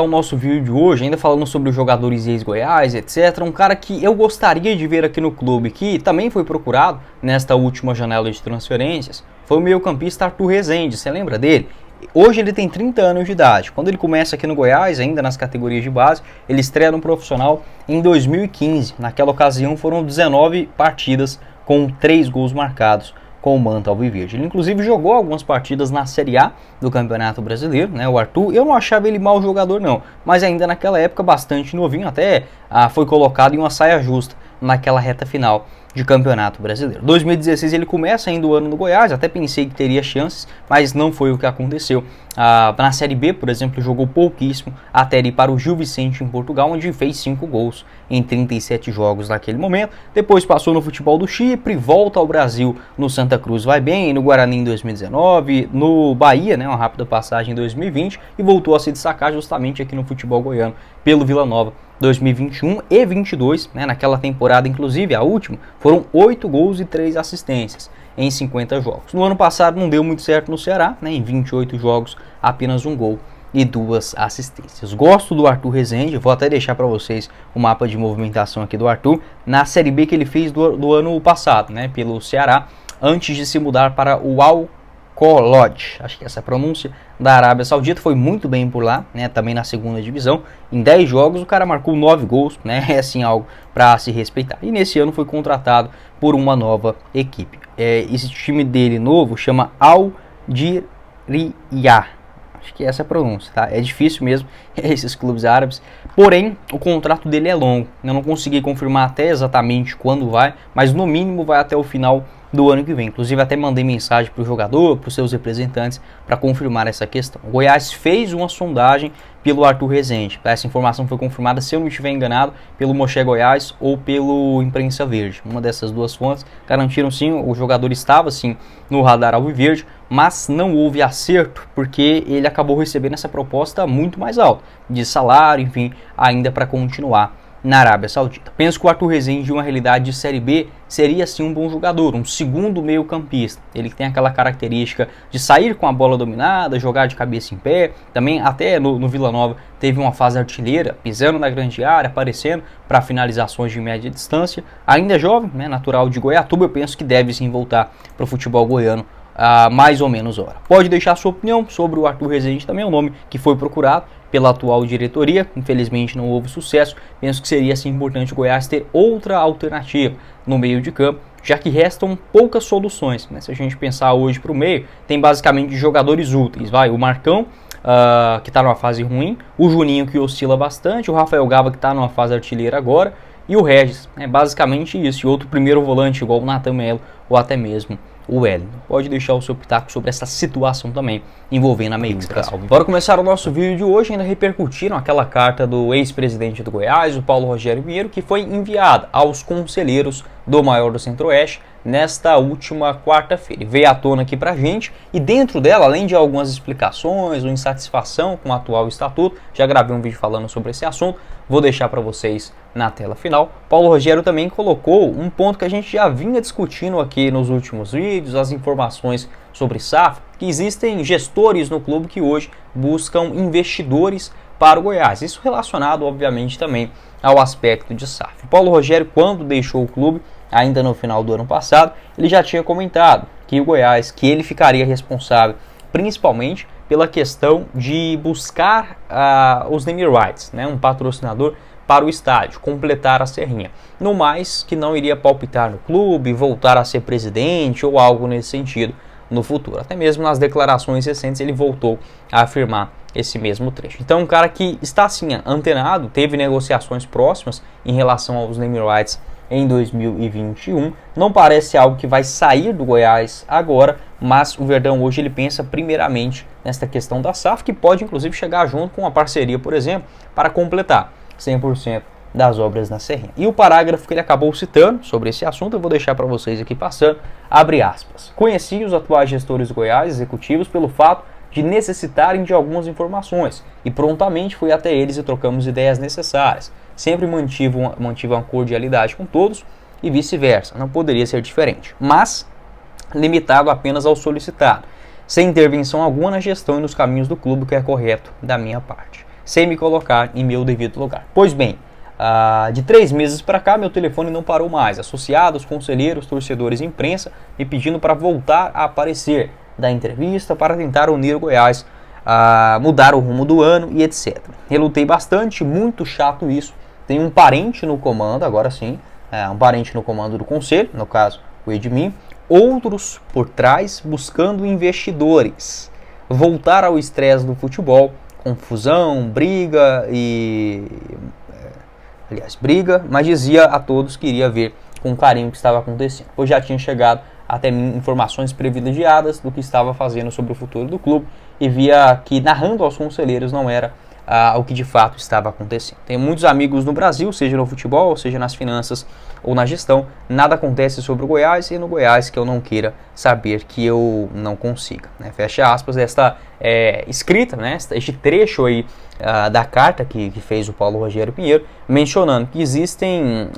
O nosso vídeo de hoje, ainda falando sobre os jogadores ex-Goiás, etc. Um cara que eu gostaria de ver aqui no clube, que também foi procurado nesta última janela de transferências, foi o meio-campista Arthur Rezende. Você lembra dele? Hoje ele tem 30 anos de idade. Quando ele começa aqui no Goiás, ainda nas categorias de base, ele estreia no profissional em 2015. Naquela ocasião foram 19 partidas com 3 gols marcados com o manto alviverde. Ele inclusive jogou algumas partidas na Série A do Campeonato Brasileiro, né? O Arthur, eu não achava ele mau jogador não, mas ainda naquela época bastante novinho, até foi colocado em uma saia justa naquela reta final de Campeonato Brasileiro. 2016 ele começa ainda o ano no Goiás, até pensei que teria chances, mas não foi o que aconteceu. Na Série B, por exemplo, jogou pouquíssimo, até ir para o Gil Vicente em Portugal, onde fez 5 gols em 37 jogos naquele momento. Depois passou no futebol do Chipre, volta ao Brasil no Santa Cruz, vai bem, no Guarani em 2019, no Bahia, né, uma rápida passagem em 2020, e voltou a se destacar justamente aqui no futebol goiano pelo Vila Nova 2021 e 22, né, naquela temporada, inclusive a última, foram 8 gols e 3 assistências em 50 jogos. No ano passado não deu muito certo no Ceará, né, em 28 jogos, apenas 1 gol e 2 assistências. Gosto do Arthur Rezende, vou até deixar para vocês o mapa de movimentação aqui do Arthur, na Série B que ele fez do ano passado, né, pelo Ceará, antes de se mudar para o Al-Kholoud, acho que essa é a pronúncia, da Arábia Saudita. Foi muito bem por lá, né, também na segunda divisão. Em 10 jogos o cara marcou 9 gols, né, é assim algo para se respeitar. E nesse ano foi contratado por uma nova equipe. Esse time dele novo chama Al-Diriyah. Acho que essa é a pronúncia, tá? É difícil mesmo, esses clubes árabes. Porém, o contrato dele é longo. Eu não consegui confirmar até exatamente quando vai, mas no mínimo vai até o final do ano que vem. Inclusive até mandei mensagem para o jogador, para os seus representantes, para confirmar essa questão. O Goiás fez uma sondagem pelo Arthur Rezende. Essa informação foi confirmada, se eu não estiver enganado, pelo Moché Goiás ou pelo Imprensa Verde. Uma dessas duas fontes garantiram sim, o jogador estava sim no radar alviverde, mas não houve acerto, porque ele acabou recebendo essa proposta muito mais alta, de salário, enfim, ainda para continuar na Arábia Saudita. Penso que o Arthur Rezende, em uma realidade de Série B, seria sim um bom jogador, um segundo meio campista. Ele tem aquela característica de sair com a bola dominada, jogar de cabeça em pé. Também até no Vila Nova teve uma fase artilheira, pisando na grande área, aparecendo para finalizações de média distância. Ainda é jovem, né, natural de Goiatuba, eu penso que deve sim voltar para o futebol goiano mais ou menos hora. Pode deixar sua opinião sobre o Arthur Rezende, também é um nome que foi procurado pela atual diretoria, infelizmente não houve sucesso. Penso que seria assim importante o Goiás ter outra alternativa no meio de campo, já que restam poucas soluções, né? Se a gente pensar hoje para o meio, tem basicamente jogadores úteis, o Marcão, que está numa fase ruim, o Juninho, que oscila bastante, o Rafael Gava, que está numa fase artilheira agora, e o Regis, é basicamente isso, e outro primeiro volante igual o Nathan Melo ou até mesmo o Wellington. Pode deixar o seu pitaco sobre essa situação também envolvendo a meiuca. Bora começar o nosso vídeo de hoje, ainda repercutiram aquela carta do ex-presidente do Goiás, o Paulo Rogério Pinheiro, que foi enviada aos conselheiros do Maior do Centro-Oeste nesta última quarta-feira. Veio à tona aqui pra gente, e dentro dela, além de algumas explicações ou insatisfação com o atual estatuto, já gravei um vídeo falando sobre esse assunto, vou deixar para vocês na tela final. Paulo Rogério também colocou um ponto que a gente já vinha discutindo aqui nos últimos vídeos, as informações sobre SAF, que existem gestores no clube que hoje buscam investidores para o Goiás. Isso relacionado, obviamente, também ao aspecto de SAF. Paulo Rogério, quando deixou o clube, ainda no final do ano passado, ele já tinha comentado que o Goiás, que ele ficaria responsável principalmente pela questão de buscar os name rights, né, um patrocinador para o estádio, completar a serrinha. No mais, que não iria palpitar no clube, voltar a ser presidente ou algo nesse sentido no futuro. Até mesmo nas declarações recentes ele voltou a afirmar esse mesmo trecho. Então, um cara que está assim antenado, teve negociações próximas em relação aos name rights em 2021, não parece algo que vai sair do Goiás agora, mas o Verdão hoje ele pensa primeiramente nesta questão da SAF, que pode inclusive chegar junto com uma parceria, por exemplo, para completar 100% das obras na Serrinha. E o parágrafo que ele acabou citando sobre esse assunto, eu vou deixar para vocês aqui passando, abre aspas. Conheci os atuais gestores do Goiás, executivos, pelo fato de necessitarem de algumas informações, e prontamente fui até eles e trocamos ideias necessárias. Sempre mantive uma cordialidade com todos e vice-versa, não poderia ser diferente, mas limitado apenas ao solicitado, sem intervenção alguma na gestão e nos caminhos do clube, que é correto da minha parte. sem me colocar em meu devido lugar. Pois bem, de 3 meses para cá, meu telefone não parou mais. Associados, conselheiros, torcedores e imprensa me pedindo para voltar a aparecer, dar entrevista para tentar unir o Goiás, mudar o rumo do ano e etc. Relutei bastante, muito chato isso. Tem um parente no comando, agora sim, um parente no comando do conselho, no caso o Edmin, outros por trás buscando investidores. Voltar ao estresse do futebol, confusão, briga briga, mas dizia a todos que iria ver com carinho o que estava acontecendo, pois já tinha chegado até mim informações privilegiadas do que estava fazendo sobre o futuro do clube e via que narrando aos conselheiros não era o que de fato estava acontecendo. Tenho muitos amigos no Brasil, seja no futebol, seja nas finanças ou na gestão. Nada acontece sobre o Goiás e no Goiás que eu não queira saber que eu não consiga. Né? Fecha aspas desta escrita, né? Este trecho aí da carta que fez o Paulo Rogério Pinheiro, mencionando que existem,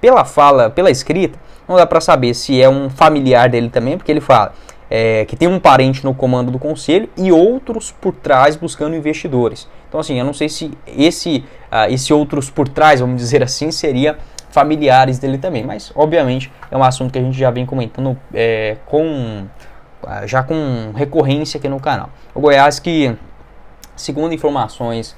pela escrita, não dá para saber se é um familiar dele também, porque ele fala que tem um parente no comando do conselho e outros por trás buscando investidores. Então assim, eu não sei se esse outros por trás, vamos dizer assim, seria familiares dele também, mas obviamente é um assunto que a gente já vem comentando com recorrência aqui no canal. O Goiás que, segundo informações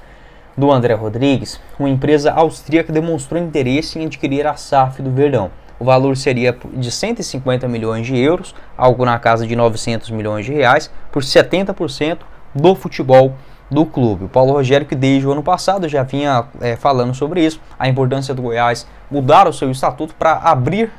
do André Rodrigues, uma empresa austríaca demonstrou interesse em adquirir a SAF do Verdão. O valor seria de 150 milhões de euros, algo na casa de 900 milhões de reais, por 70% do futebol do clube. O Paulo Rogério, que desde o ano passado já vinha falando sobre isso, a importância do Goiás mudar o seu estatuto para abrir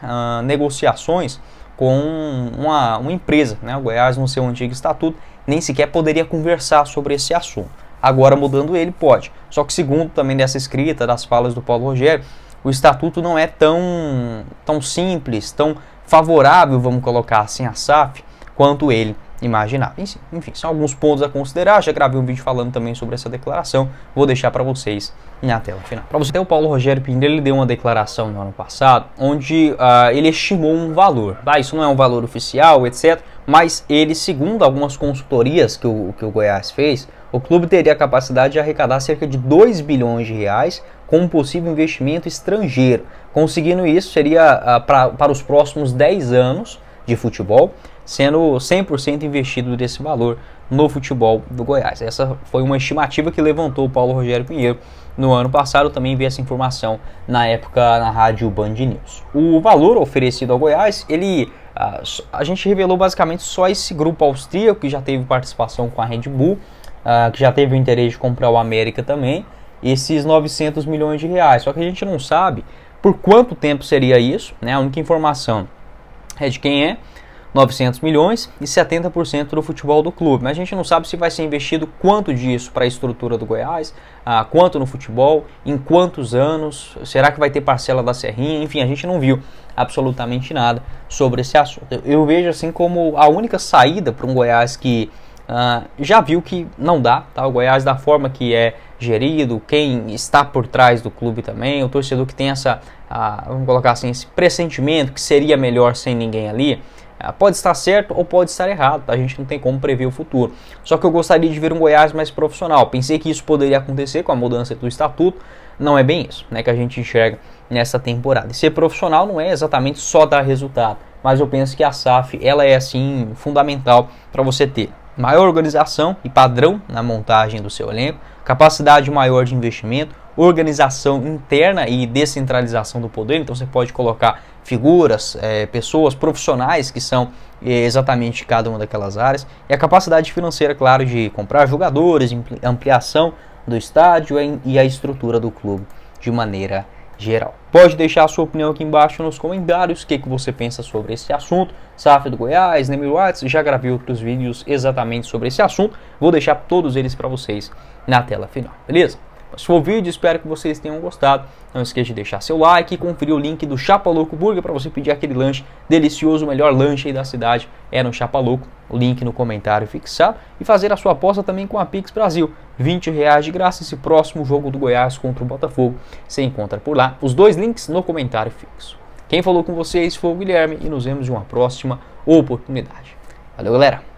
negociações com uma empresa. Né? O Goiás, no seu antigo estatuto, nem sequer poderia conversar sobre esse assunto. Agora, mudando ele, pode. Só que, segundo também dessa escrita, das falas do Paulo Rogério, o estatuto não é tão simples, tão favorável, vamos colocar assim, a SAF, quanto ele imaginava. Enfim, são alguns pontos a considerar. Já gravei um vídeo falando também sobre essa declaração. Vou deixar para vocês na tela final. Para você ter, o Paulo Rogério Pinheiro, ele deu uma declaração no ano passado, onde ele estimou um valor. Isso não é um valor oficial, etc. Mas ele, segundo algumas consultorias que o Goiás fez, o clube teria a capacidade de arrecadar cerca de 2 bilhões de reais com um possível investimento estrangeiro. Conseguindo isso, seria para os próximos 10 anos de futebol, sendo 100% investido desse valor no futebol do Goiás. Essa foi uma estimativa que levantou o Paulo Rogério Pinheiro no ano passado. Eu também vi essa informação na época na rádio Band News. O valor oferecido ao Goiás, a gente revelou basicamente só esse grupo austríaco, que já teve participação com a Red Bull, que já teve o interesse de comprar o América também, esses 900 milhões de reais. Só que a gente não sabe por quanto tempo seria isso, né? A única informação é de quem é 900 milhões e 70% do futebol do clube. Mas a gente não sabe se vai ser investido quanto disso para a estrutura do Goiás, quanto no futebol, em quantos anos, será que vai ter parcela da Serrinha, enfim, a gente não viu absolutamente nada sobre esse assunto. Eu vejo assim como a única saída para um Goiás que já viu que não dá, tá? O Goiás, da forma que é gerido, quem está por trás do clube também, o torcedor que tem vamos colocar assim, esse pressentimento que seria melhor sem ninguém ali, pode estar certo ou pode estar errado, tá? A gente não tem como prever o futuro. Só que eu gostaria de ver um Goiás mais profissional. Pensei que isso poderia acontecer com a mudança do estatuto. Não é bem isso, né, que a gente enxerga nessa temporada. E ser profissional não é exatamente só dar resultado, mas eu penso que a SAF, ela é assim fundamental para você ter maior organização e padrão na montagem do seu elenco, capacidade maior de investimento, organização interna e descentralização do poder. Então você pode colocar figuras, pessoas profissionais que são exatamente cada uma daquelas áreas, e a capacidade financeira, claro, de comprar jogadores, ampliação do estádio e a estrutura do clube de maneira geral. Pode deixar a sua opinião aqui embaixo nos comentários, o que você pensa sobre esse assunto, SAF do Goiás, Nemir Watts. Já gravei outros vídeos exatamente sobre esse assunto, vou deixar todos eles para vocês na tela final, beleza? Esse foi o vídeo, espero que vocês tenham gostado. Não esqueça de deixar seu like e conferir o link do Chapa Louco Burger para você pedir aquele lanche delicioso, o melhor lanche aí da cidade é no Chapa Louco. O link no comentário fixado. E fazer a sua aposta também com a Pix Brasil. R$20 de graça. Esse próximo jogo do Goiás contra o Botafogo você encontra por lá. Os dois links no comentário fixo. Quem falou com vocês foi o Guilherme e nos vemos em uma próxima oportunidade. Valeu, galera!